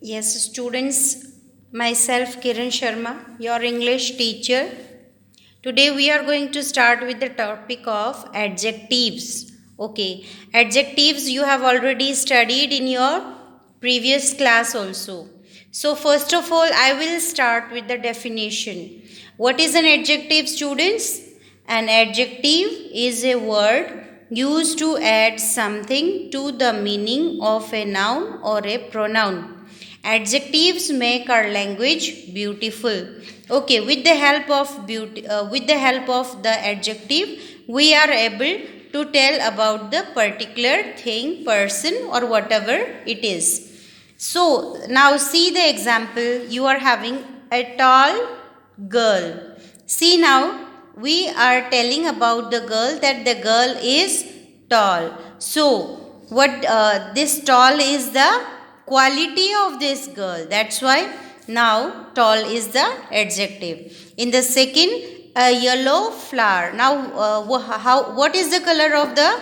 Yes, students, myself Kiran Sharma, your English teacher. Today we are going to start with the topic of adjectives. Okay, adjectives you have already studied in your previous class also. So, first of all, I will start with the definition. What is an adjective, students? An adjective is a word used to add something to the meaning of a noun or a pronoun. Adjectives make our language beautiful. Okay, with the help of the adjective, we are able to tell about the particular thing, person, or whatever it is. So now see the example. You are having a tall girl. See now, we are telling about the girl that the girl is tall. So what this tall is the quality of this girl. That's why now tall is the adjective. In the second, a yellow flower. Now what is the color of the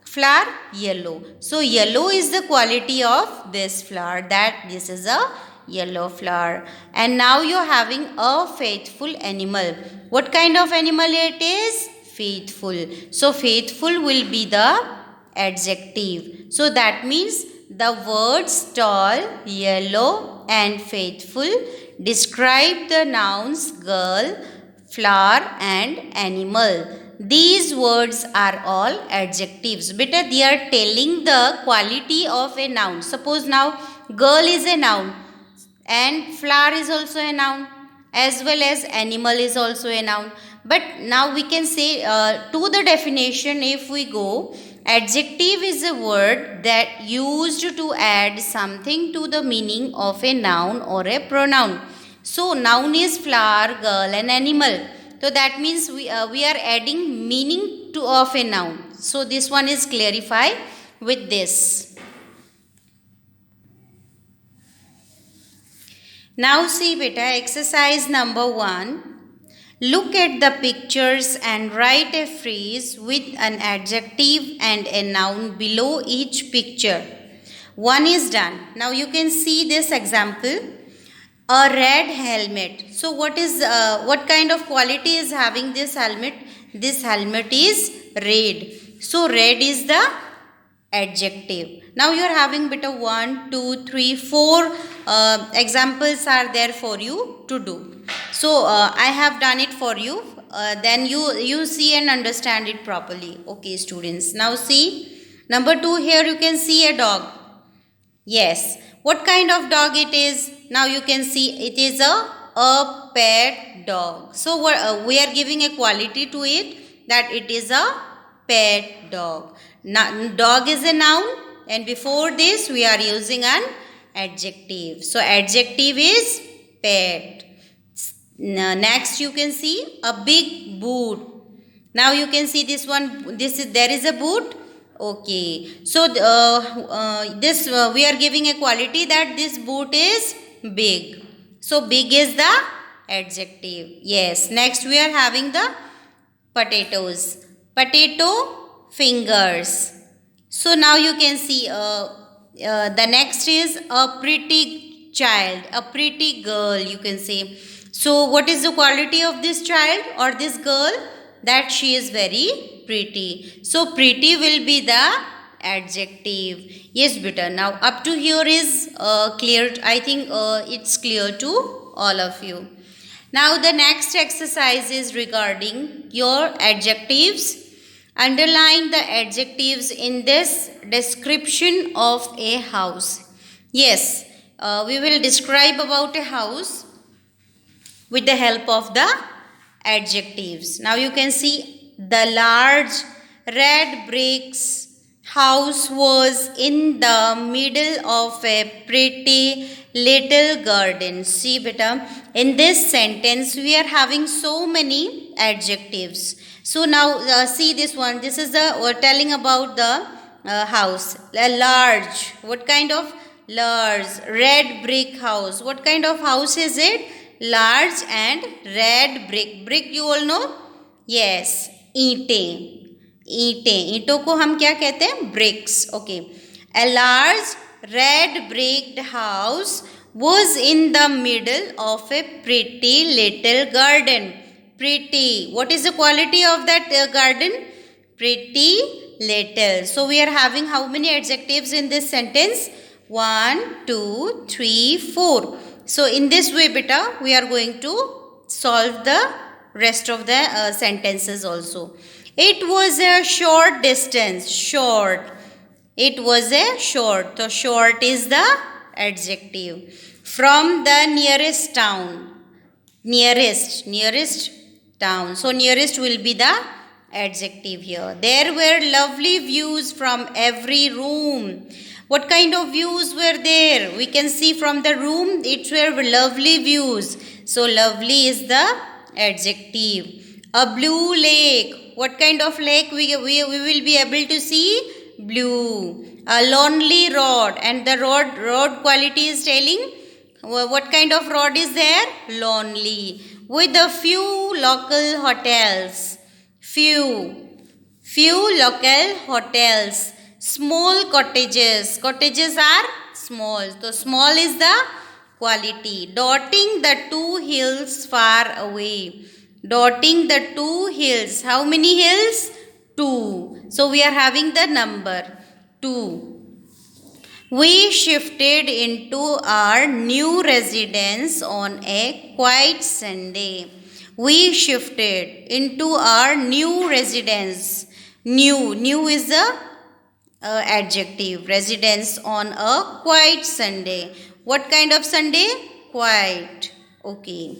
flower? Yellow. So yellow is the quality of this flower, that this is a yellow flower. And now you're having a faithful animal. What kind of animal it is? Faithful. So faithful will be the adjective. So that means the words tall, yellow and faithful describe the nouns girl, flower and animal. These words are all adjectives. Beta, they are telling the quality of a noun. Suppose now girl is a noun and flower is also a noun, as well as animal is also a noun. But now we can say to the definition, if we go, adjective is a word that used to add something to the meaning of a noun or a pronoun. So noun is flower, girl and animal. So that means we are adding meaning to of a noun. So this one is clarified with this. Now see beta, exercise number 1. Look at the pictures and write a phrase with an adjective and a noun below each picture. 1 is done. Now you can see this example. A red helmet. So what kind of quality is having this helmet? This helmet is red. So red is the adjective. Now you are having bit of 1, 2, 3, 4 examples are there for you to do. So I have done it for you. Then you see and understand it properly. Okay, students. Now see, number 2, here you can see a dog. Yes. What kind of dog it is? Now you can see it is a pet dog. So we are giving a quality to it, that it is a pet dog. Now, dog is a noun and before this we are using an adjective. So adjective is pet. Next you can see a big boot. Now you can see this one. There is a boot. Okay. So we are giving a quality that this boot is big. So big is the adjective. Yes. Next we are having the potatoes. Potato fingers. So now you can see the next is a pretty child, a pretty girl you can say. So what is the quality of this child or this girl? That she is very pretty. So pretty will be the adjective. Yes beta. Now up to here is clear. I think it's clear to all of you. Now the next exercise is regarding your adjectives. Underline the adjectives in this description of a house. Yes, we will describe about a house with the help of the adjectives. Now you can see the large red bricks house was in the middle of a pretty little garden. See beta, in this sentence we are having so many adjectives. So now see this one. This is we're telling about the house. A large. What kind of large? Red brick house. What kind of house is it? Large and red brick. Brick you all know? Yes. ईंटें. ईंटों को हम क्या कहते हैं? Bricks. Okay. A large red bricked house was in the middle of a pretty little garden. Pretty. What is the quality of that garden? Pretty little. So we are having how many adjectives in this sentence? 1, 2, 3, 4. So in this way, beta, we are going to solve the rest of the sentences also. It was a short distance. Short. It was a short. So short is the adjective. From the nearest town. Nearest town. So nearest will be the adjective here. There were lovely views from every room. What kind of views were there? We can see from the room it were lovely views. So lovely is the adjective. A blue lake. What kind of lake we will be able to see? Blue. A lonely road. And the road quality is telling what kind of road is there? Lonely. With a few local hotels. Few local hotels. Small cottages. Cottages are small. So small is the quality. Dotting the two hills far away. Dotting the two hills. How many hills? 2. So we are having the number 2. We shifted into our new residence on a quiet Sunday. We shifted into our new residence. New is the adjective. Residence on a quiet Sunday. What kind of Sunday? Quiet. Okay.